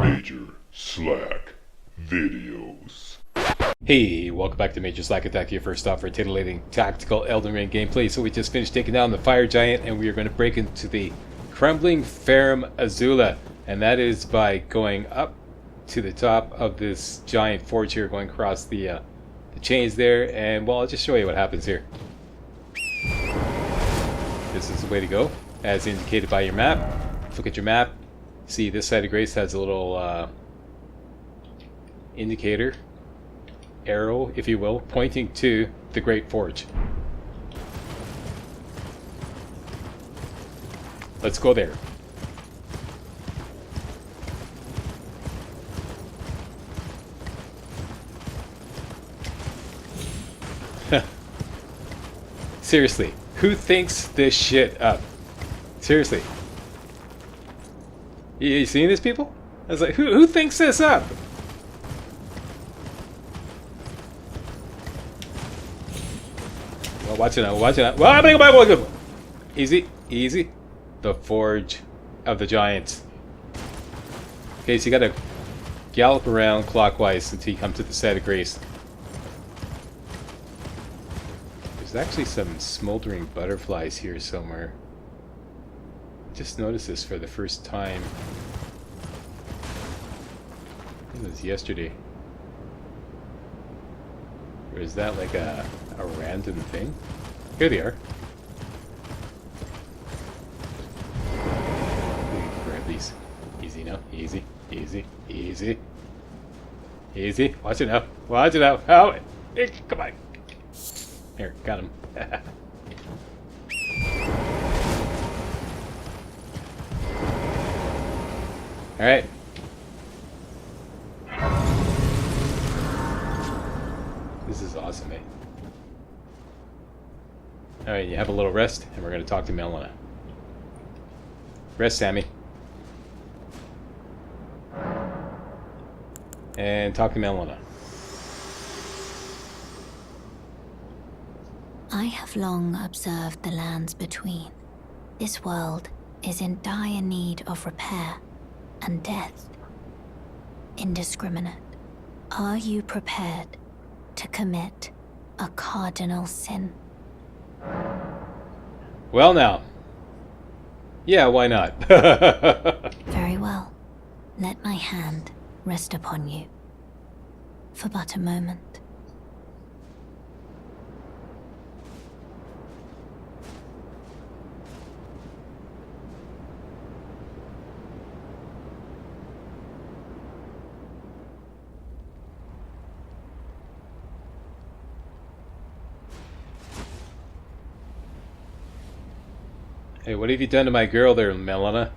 Major Slack Videos. Hey, welcome back to Major Slack Attack, your first stop for titillating tactical Elden Ring gameplay. So we just finished taking down the fire giant, and we are going to break into the Crumbling Farum Azula, and that is by going up to the top of this giant forge here, going across the chains there, and well, I'll just show you what happens here. This is the way to go, as indicated by your map. Look at your map. See, this side of Grace has a little indicator, arrow, if you will, pointing to the Great Forge. Let's go there. Seriously, who thinks this shit up? Seriously. You seeing this, people? I was like, who thinks this up? Well, watch it out, watch it out. Well, easy, easy. The Forge of the Giants. Okay, so you gotta gallop around clockwise until you come to the side of Grace. There's actually some smoldering butterflies here somewhere. I just noticed this for the first time. I think it was yesterday. Or is that like a random thing? Here they are. Grab these. Easy now. Easy. Easy. Easy. Easy. Watch it now. Watch it now. Oh, come on. Here, got him. Alright. This is awesome, eh? Alright, you have a little rest, and we're going to talk to Melina. Rest, Sammy. And talk to Melina. I have long observed the lands between. This world is in dire need of repair and death. Indiscriminate. Are you prepared to commit a cardinal sin? Well now. Yeah, why not? Very well. Let my hand rest upon you. For but a moment. Hey, what have you done to my girl there, Melina?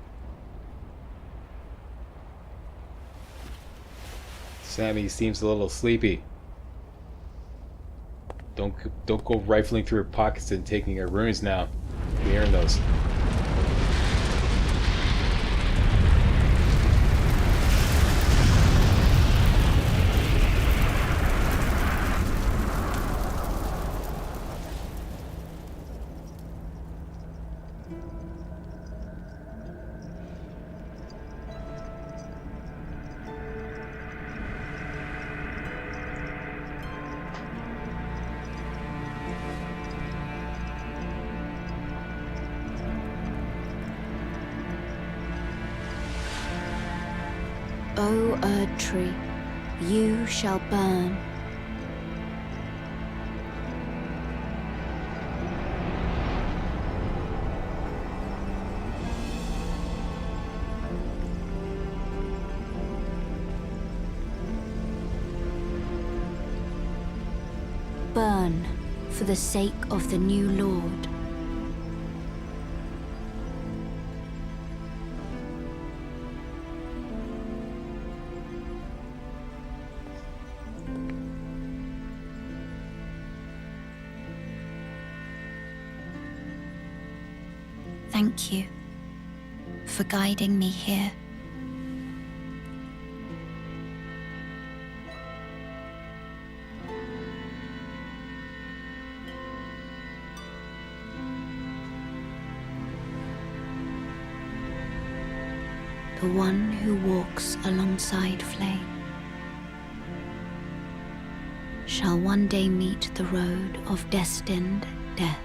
Sammy seems a little sleepy. Don't go rifling through her pockets and taking her runes now. We earned those. O Erd Tree, you shall burn. Burn for the sake of the new Lord. Thank you for guiding me here. the one who walks alongside flame shall one day meet the road of destined death.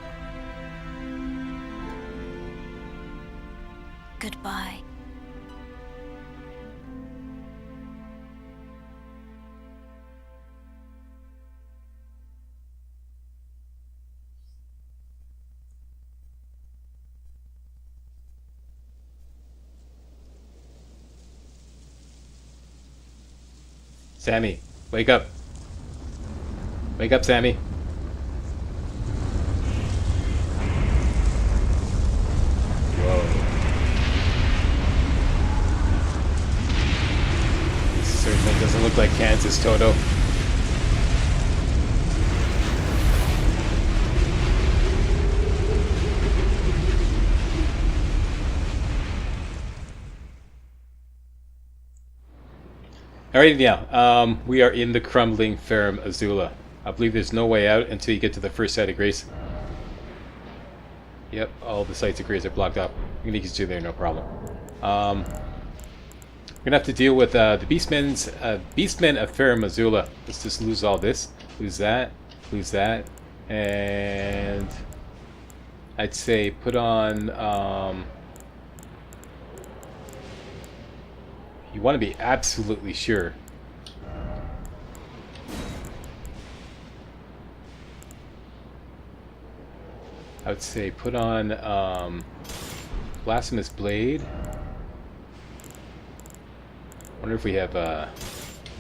Goodbye. Sammy, wake up. Wake up, Sammy. Whoa. This certainly doesn't look like Kansas, Toto. Alright, now, we are in the Crumbling Farum, Azula. I believe there's no way out until you get to the first site of grace. Yep, all the sites of grace are blocked up. I'm gonna get you there, no problem. We're gonna have to deal with the Beastmen of Farum, Azula. Let's just lose all this. Lose that, and I'd say put on. You want to be absolutely sure. I would say put on Blasphemous Blade. Wonder if we have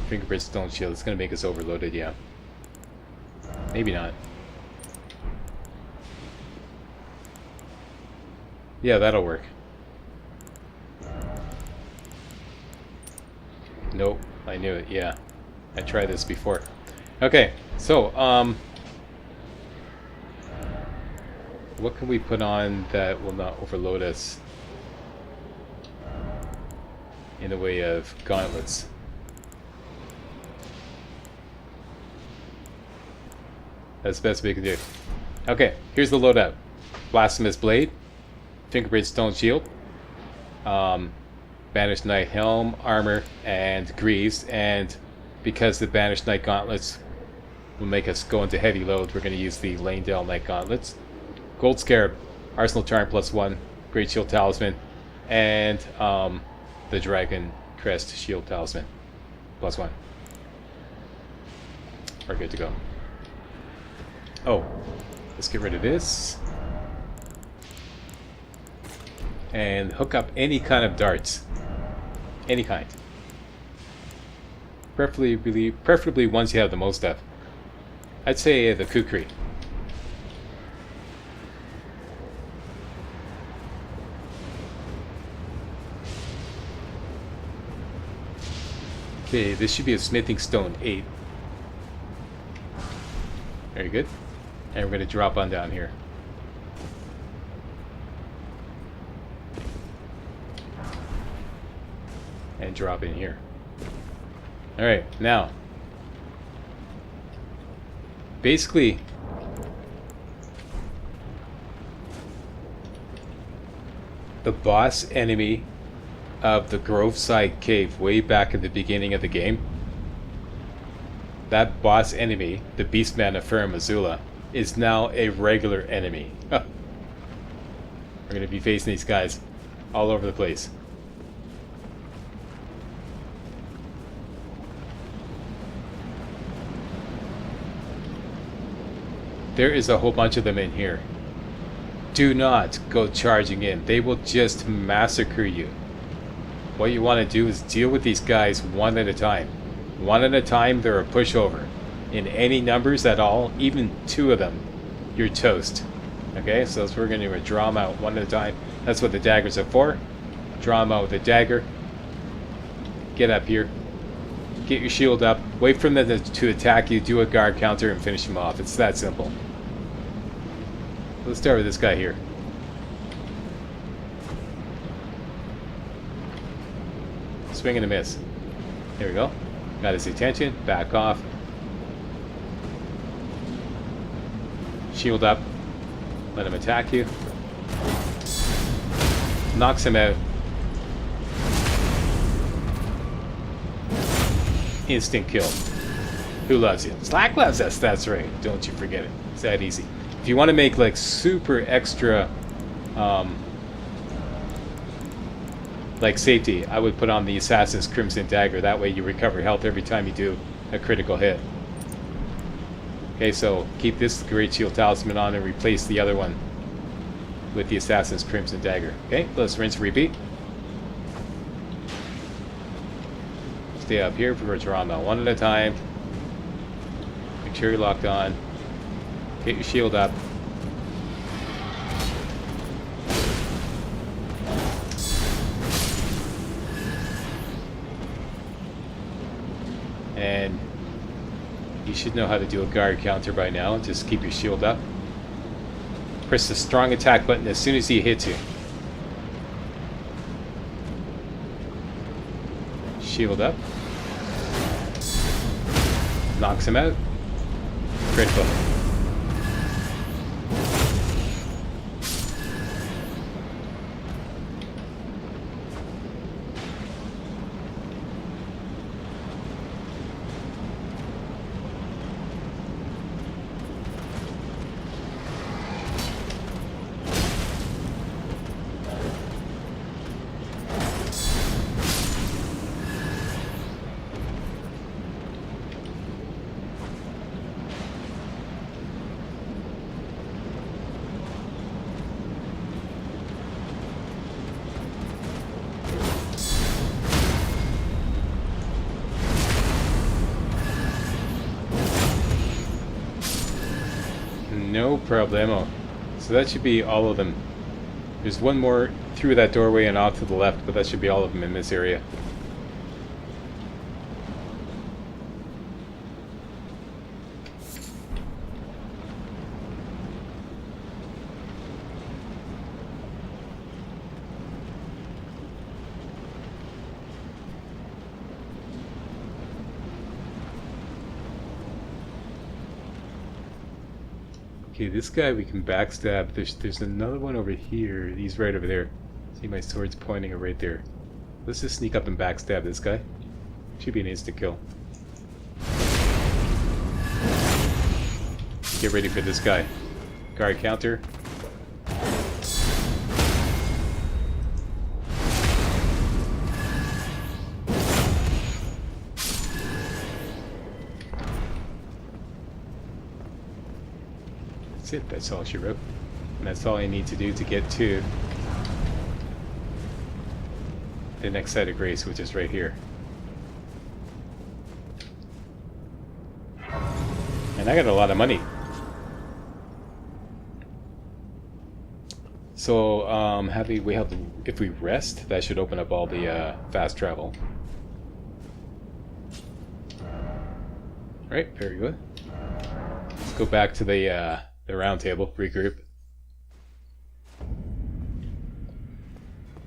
Fingerprint Stone Shield. It's going to make us overloaded, yeah. Maybe not. Yeah, that'll work. Nope, I knew it, yeah. I tried this before. Okay, so, what can we put on that will not overload us in the way of gauntlets? That's the best we can do. Okay, here's the loadout. Blasphemous Blade, Fingerprint Stone Shield, Banished Knight Helm, Armor, and Greaves, and because the Banished Knight Gauntlets will make us go into heavy load, we're going to use the Lanedale Knight Gauntlets. Gold Scarab, Arsenal Charm +1, Great Shield Talisman, and the Dragon Crest Shield Talisman +1. We're good to go. Oh, let's get rid of this. And hook up any kind of darts. Any kind. Preferably ones you have the most of. I'd say the Kukri. Okay, this should be a Smithing Stone 8. Very good. And we're going to drop on down here. And drop in here. Alright, now. Basically, the boss enemy of the Groveside Cave way back at the beginning of the game, that boss enemy, the Beastman of Farum Azula, is now a regular enemy. We're going to be facing these guys all over the place. There is a whole bunch of them in here. Do not go charging in. They will just massacre you. What you want to do is deal with these guys one at a time. One at a time, they're a pushover. In any numbers at all, even 2 of them, you're toast. Okay, so that's what we're going to do. Draw them out one at a time. That's what the daggers are for. Draw them out with a dagger. Get up here. Get your shield up. Wait for them to attack you. Do a guard counter and finish them off. It's that simple. Let's start with this guy here. Swing and a miss. There we go. Got his attention. Back off. Shield up. Let him attack you. Knocks him out. instant kill. Who loves it? Slack loves us, that's right. Don't you forget it. It's that easy. If you want to make like super extra like safety, I would put on the Assassin's Crimson Dagger. That way you recover health every time you do a critical hit. Okay, so keep this Great Shield Talisman on and replace the other one with the Assassin's Crimson Dagger. Okay, let's rinse and repeat. Stay up here for Toronto one at a time. Make sure you're locked on. Get your shield up. And you should know how to do a guard counter by now. Just keep your shield up. Press the strong attack button as soon as he hits you. Shield up. Knocks him out. Critical. No problemo. So that should be all of them. There's one more through that doorway and off to the left, but that should be all of them in this area. Okay, this guy we can backstab. There's another one over here. He's right over there. See, my sword's pointing right there. Let's just sneak up and backstab this guy. Should be an instant kill. Get ready for this guy. Guard counter. That's it, that's all she wrote. And that's all I need to do to get to the next site of grace, which is right here. And I got a lot of money. So, if we rest, that should open up all the fast travel. Right, very good. Let's go back to the round table, regroup.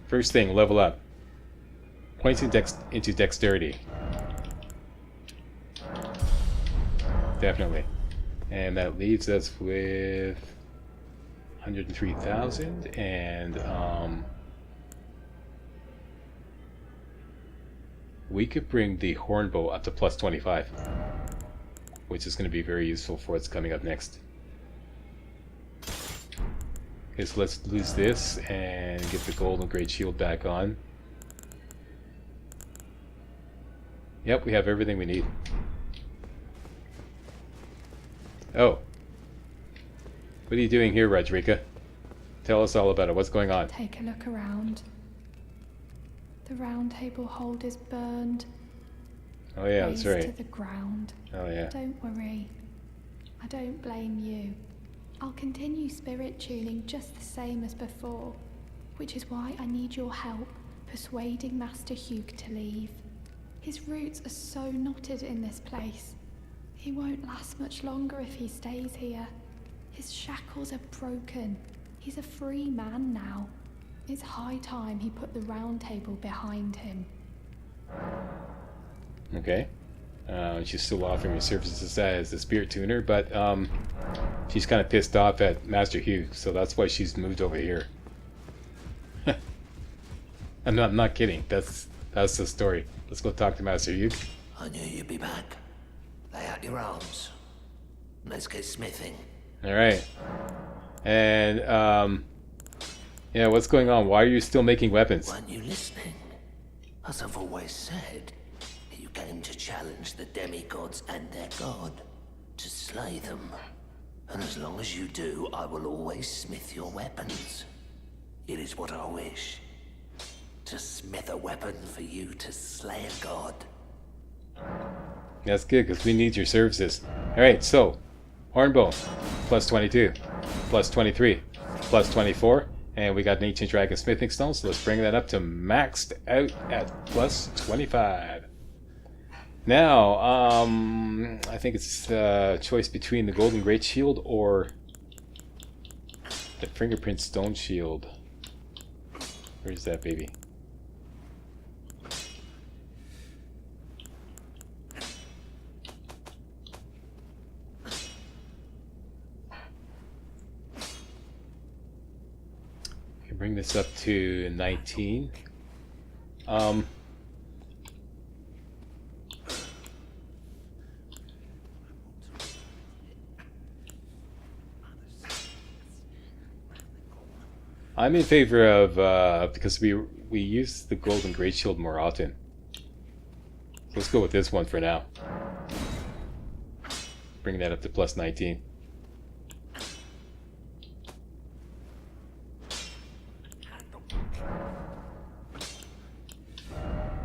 First thing, level up. Points into dexterity. Definitely. And that leaves us with 103,000 and we could bring the hornbow up to plus 25, which is going to be very useful for what's coming up next. Okay, so let's lose this and get the golden great shield back on. Yep, we have everything we need. Oh. What are you doing here, Rodrika? Tell us all about it. What's going on? Take a look around. The round table hold is burned. Oh yeah, that's right. To the ground. Oh yeah. Don't worry. I don't blame you. I'll continue spirit tuning just the same as before, which is why I need your help persuading Master Hugh to leave. His roots are so knotted in this place. He won't last much longer if he stays here. His shackles are broken. He's a free man now. It's high time he put the round table behind him. Okay. She's still offering her services as a spirit tuner, but she's kind of pissed off at Master Hugh, so that's why she's moved over here. I'm not kidding. That's the story. Let's go talk to Master Hugh. I knew you'd be back. Lay out your arms. Let's get smithing. All right. And yeah, what's going on? Why are you still making weapons? Weren't you listening? As I've always said, you came to challenge the demigods and their god, to slay them. And as long as you do, I will always smith your weapons. It is what I wish. To smith a weapon for you to slay a god. That's good, because we need your services. Alright, so Hornbone, plus 22, plus 23, plus 24, and we got an Ancient Dragon Smithing Stone, so let's bring that up to maxed out at plus 25. Now, I think it's a choice between the Golden Great Shield or the Fingerprint Stone Shield. Where's that baby? Bring this up to 19. I'm in favor of because we use the Golden Great Shield more often. So let's go with this one for now. Bring that up to plus 19.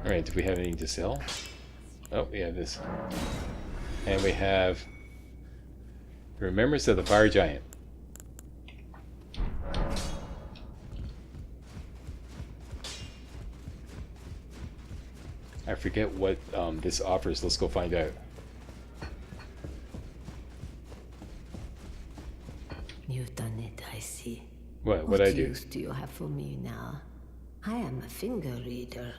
Alright, do we have anything to sell? Oh, we have this. And we have Remembrance of the Fire Giant. I forget what this offers. Let's go find out. You've done it, I see. What I do? use do you have for me now? I am a finger reader.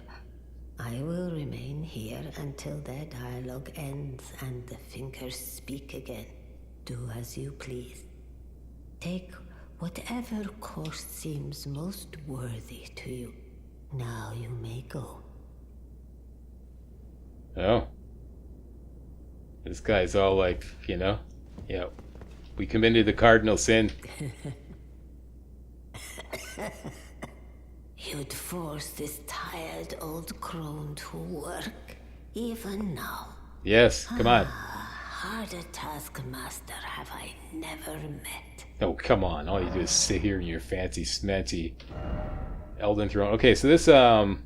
I will remain here until their dialogue ends and the fingers speak again. Do as you please. Take whatever course seems most worthy to you. Now you may go. Oh. This guy's all like, you know, yeah, we committed the cardinal sin. You'd force this tired old crone to work, even now. Yes, come on. Harder taskmaster have I never met. Oh, come on. All you do is sit here in your fancy smancy Elden Throne. Okay, so this, the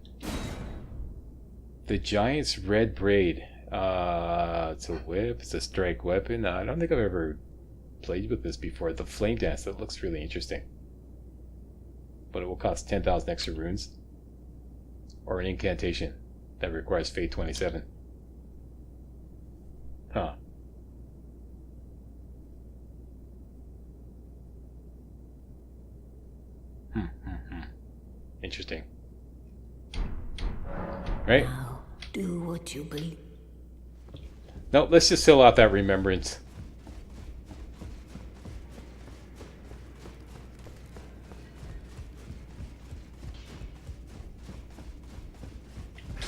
Giant's Red Braid. It's a whip, it's a strike weapon. I don't think I've ever played with this before. The Flame Dance, that looks really interesting. But it will cost 10,000 extra runes. Or an incantation that requires Fate 27. Huh. Interesting. Right? Now, do what you believe. No, let's just fill out that remembrance.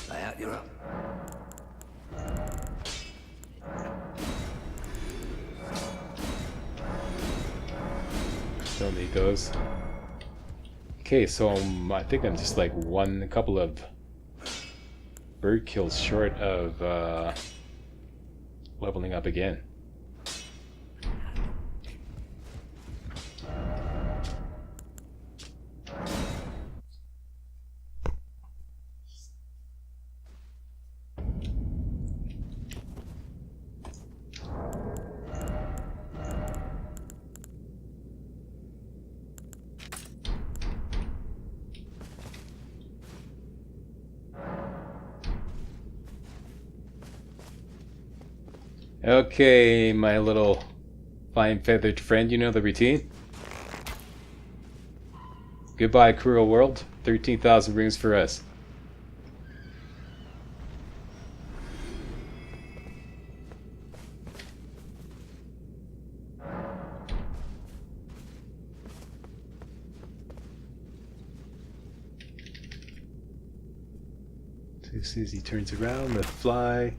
Lay out your up. Don't need those. Okay, so I think I'm just like a couple of bird kills short of leveling up again. Okay, my little fine feathered friend, you know the routine. Goodbye, cruel world. 13,000 runes for us. So as soon as he turns around, the fly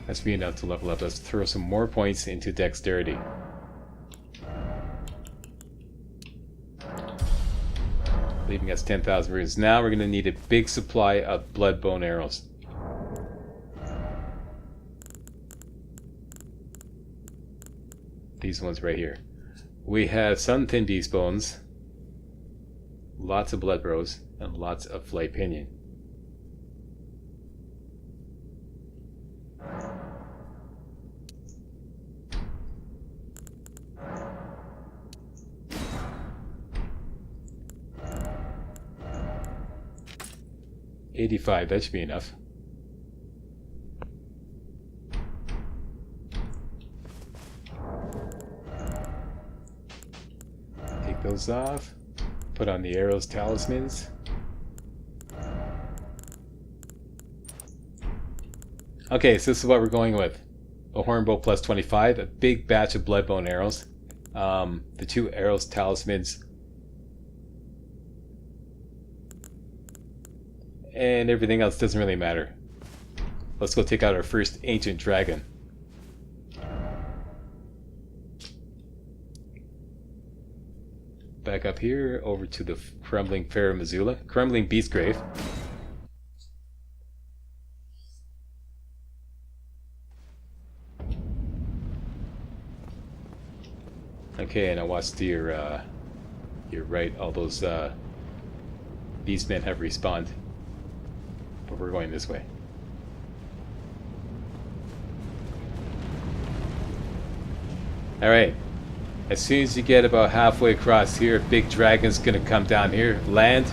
That's be enough to level up. Let's throw some more points into dexterity. Leaving us 10,000 runes. Now we're going to need a big supply of blood bone arrows. These ones right here. We have some thin beast bones, lots of blood rose, and lots of flight pinion. $85, that should be enough. Take those off. Put on the arrows talismans. Okay, so this is what we're going with. A hornbow plus 25, a big batch of bloodbone arrows, the 2 arrows talismans, and everything else doesn't really matter. Let's go take out our first ancient dragon. Back up here, over to the Crumbling Farum Azula. Crumbling Beastgrave. Okay, and I watched to your right, all those beastmen have respawned. But we're going this way. Alright. As soon as you get about halfway across here, big dragon's gonna come down here, land.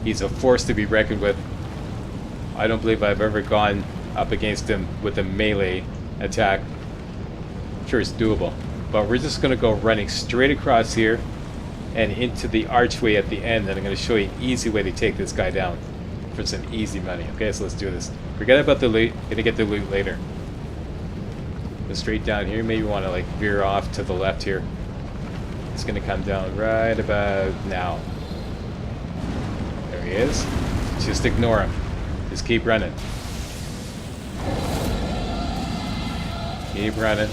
He's a force to be reckoned with. I don't believe I've ever gone up against him with a melee attack. I'm sure it's doable. But we're just gonna go running straight across here and into the archway at the end, and I'm gonna show you an easy way to take this guy down for some easy money. Okay, so let's do this. Forget about the loot. Gonna get the loot later. Go straight down here. Maybe you want to like veer off to the left here. It's gonna come down right about now. There he is. Just ignore him. Just keep running. Keep running.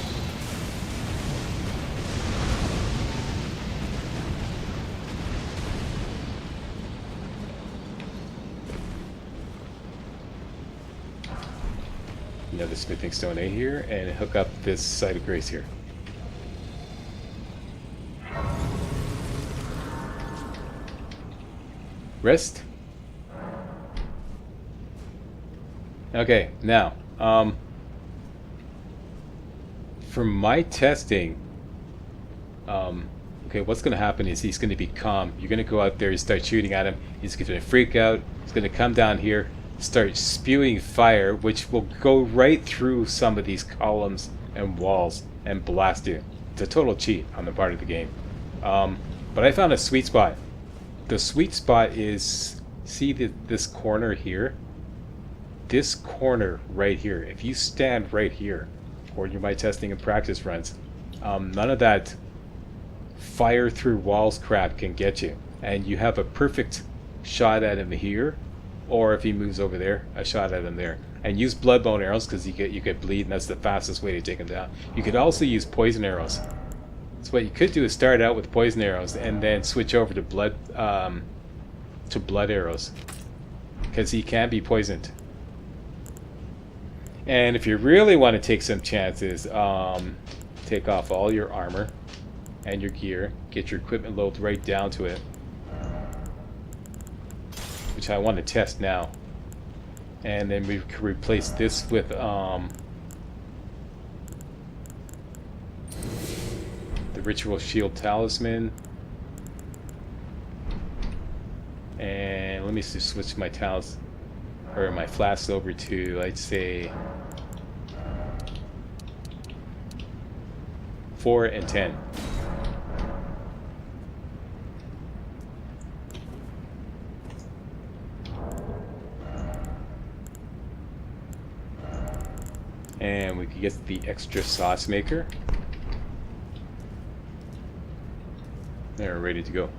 Another smithing stone A here, and hook up this site of grace here. Rest. Okay, now, for my testing, okay, what's going to happen is he's going to be calm. You're going to go out there and start shooting at him. He's going to freak out. He's going to come down here, start spewing fire, which will go right through some of these columns and walls and blast you. It's a total cheat on the part of the game. But I found a sweet spot. The sweet spot is, see this corner here? This corner right here. If you stand right here, according to my testing and practice runs, none of that fire through walls crap can get you. And you have a perfect shot at him here, or if he moves over there, a shot at him there. And use bloodbone arrows, because you get bleed, and that's the fastest way to take him down. You could also use poison arrows. So what you could do is start out with poison arrows and then switch over to blood arrows, because he can be poisoned. And if you really want to take some chances, take off all your armor and your gear, get your equipment load right down to it, which I want to test now. And then we can replace this with the Ritual Shield Talisman. And let me just switch my my flasks over to, I'd say, 4 and 10. And we can get the extra sauce maker. They're ready to go.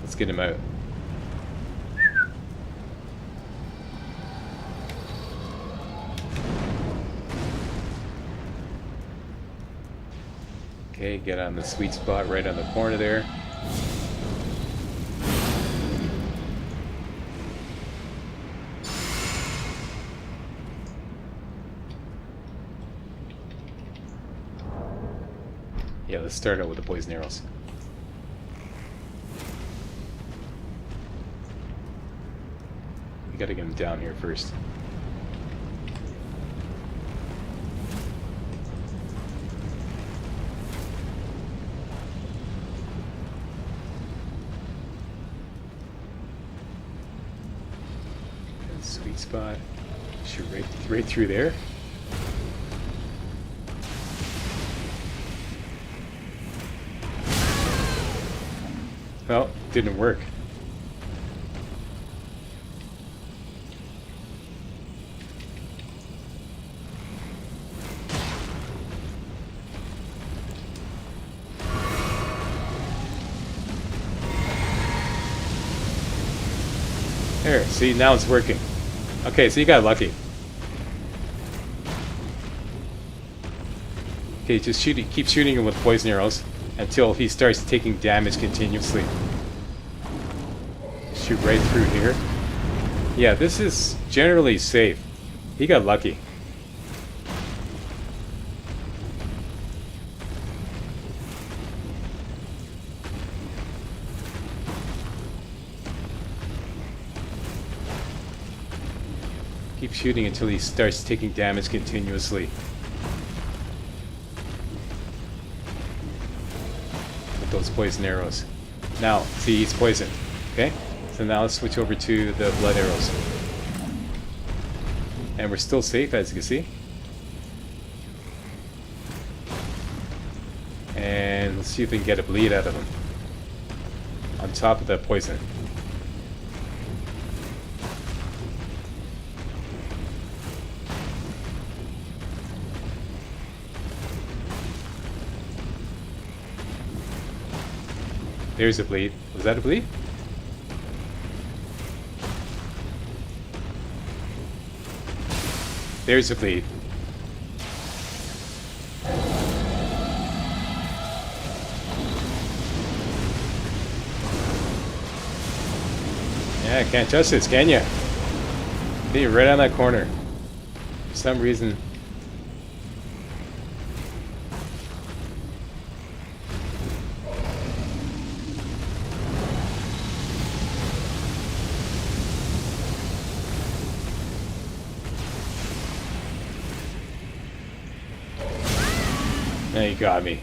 Let's get him out. Okay, get on the sweet spot right on the corner there. Yeah, let's start out with the poison arrows. We gotta get him down here first. Sweet spot. Shoot right through there. Well, didn't work. There, see, now it's working. Okay, so you got lucky. Okay, just keep shooting him with poison arrows until he starts taking damage continuously. Shoot right through here. Yeah, this is generally safe. He got lucky. Keep shooting until he starts taking damage continuously. With those poison arrows. Now, see, he's poisoned. Okay? So now let's switch over to the blood arrows. And we're still safe, as you can see. And let's see if we can get a bleed out of him. On top of that poison. There's a bleed. Was that a bleed? There's a bleed. Yeah, can't touch this, can ya? Be right on that corner. For some reason. Now you got me.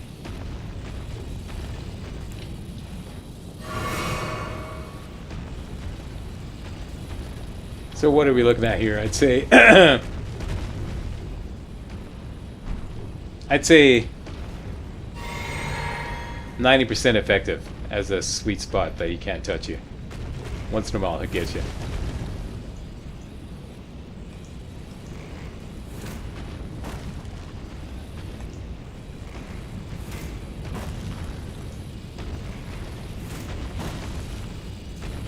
So what are we looking at here? I'd say I'd say 90% effective as a sweet spot that you can't touch you. Once in a while it gets you.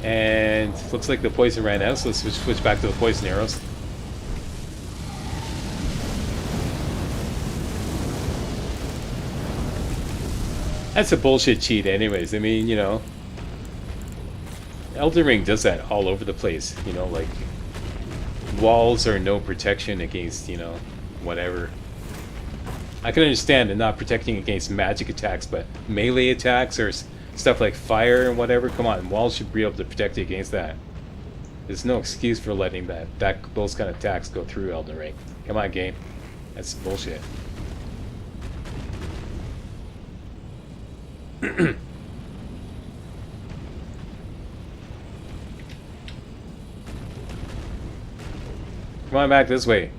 And looks like the poison ran out, so let's switch back to the poison arrows. That's a bullshit cheat anyways. I mean, you know, Elden Ring does that all over the place. You know, like, walls are no protection against, you know, whatever. I can understand it not protecting against magic attacks, but melee attacks or stuff like fire and whatever, come on, walls should be able to protect you against that. There's no excuse for letting those kind of attacks go through Elden Ring. Come on, game. That's bullshit. Come on back this way.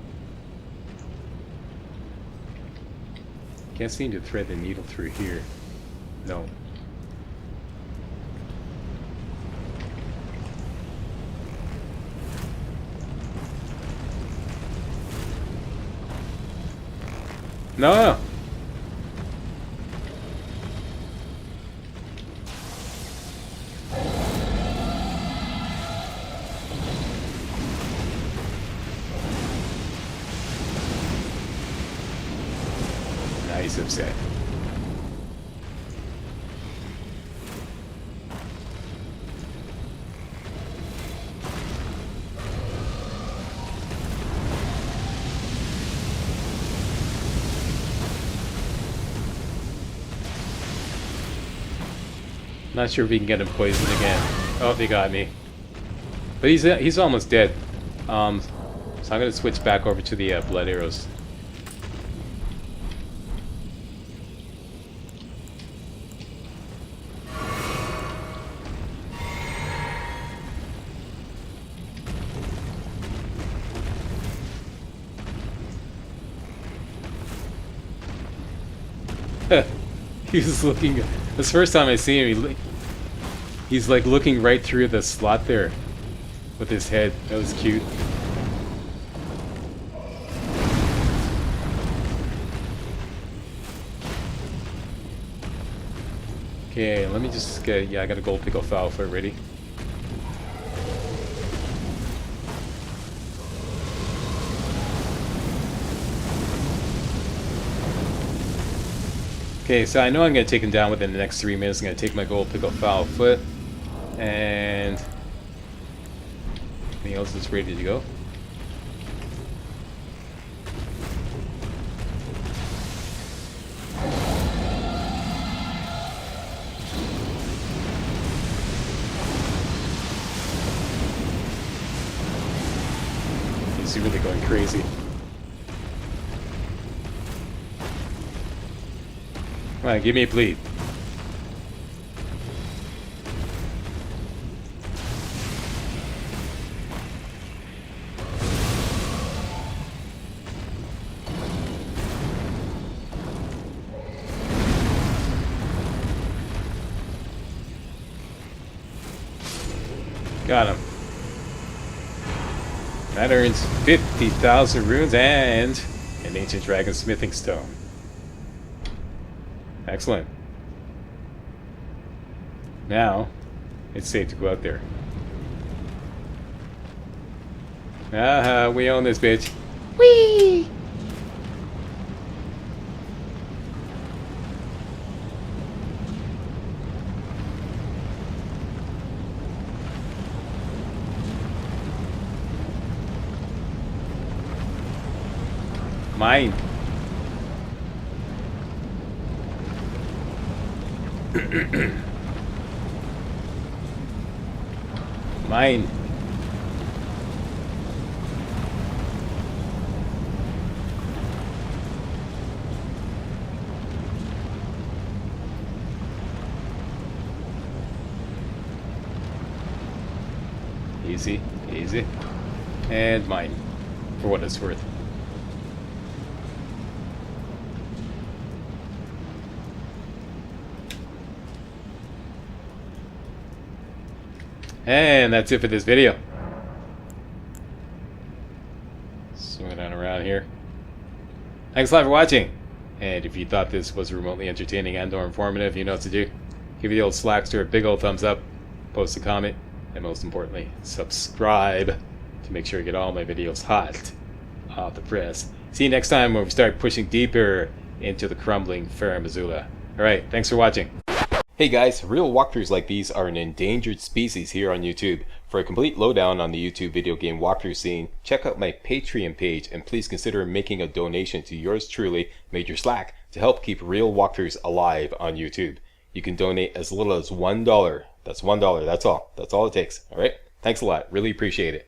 Can't seem to thread the needle through here. No. No. Now he's upset. Not sure if we can get him poisoned again. Oh, they got me. But he's almost dead. So I'm gonna switch back over to the blood arrows. He was looking. This first time I see him, he's like looking right through the slot there with his head. That was cute. Okay, let me just get. Yeah, I got a gold pickle foul for it ready. Okay, so I know I'm going to take him down within the next 3 minutes. I'm going to take my gold pickle foul foot. And anything else is ready to go. He's really going crazy. Come on, give me a bleed. Got him. That earns 50,000 runes and an ancient dragon smithing stone. Excellent. Now, it's safe to go out there. Aha, we own this bitch. Whee! Mine. Mine. Easy, easy. And mine, for what it's worth. And that's it for this video. Swinging on around here. Thanks a lot for watching. And if you thought this was remotely entertaining and or informative, you know what to do. Give the old Slackster a big old thumbs up, post a comment, and most importantly, subscribe to make sure you get all my videos hot off the press. See you next time when we start pushing deeper into the crumbling Farum Azula. Alright, thanks for watching. Hey guys, real walkthroughs like these are an endangered species here on YouTube. For a complete lowdown on the YouTube video game walkthrough scene, check out my Patreon page and please consider making a donation to yours truly, Major Slack, to help keep real walkthroughs alive on YouTube. You can donate as little as $1. That's $1, that's all. That's all it takes, alright? Thanks a lot, really appreciate it.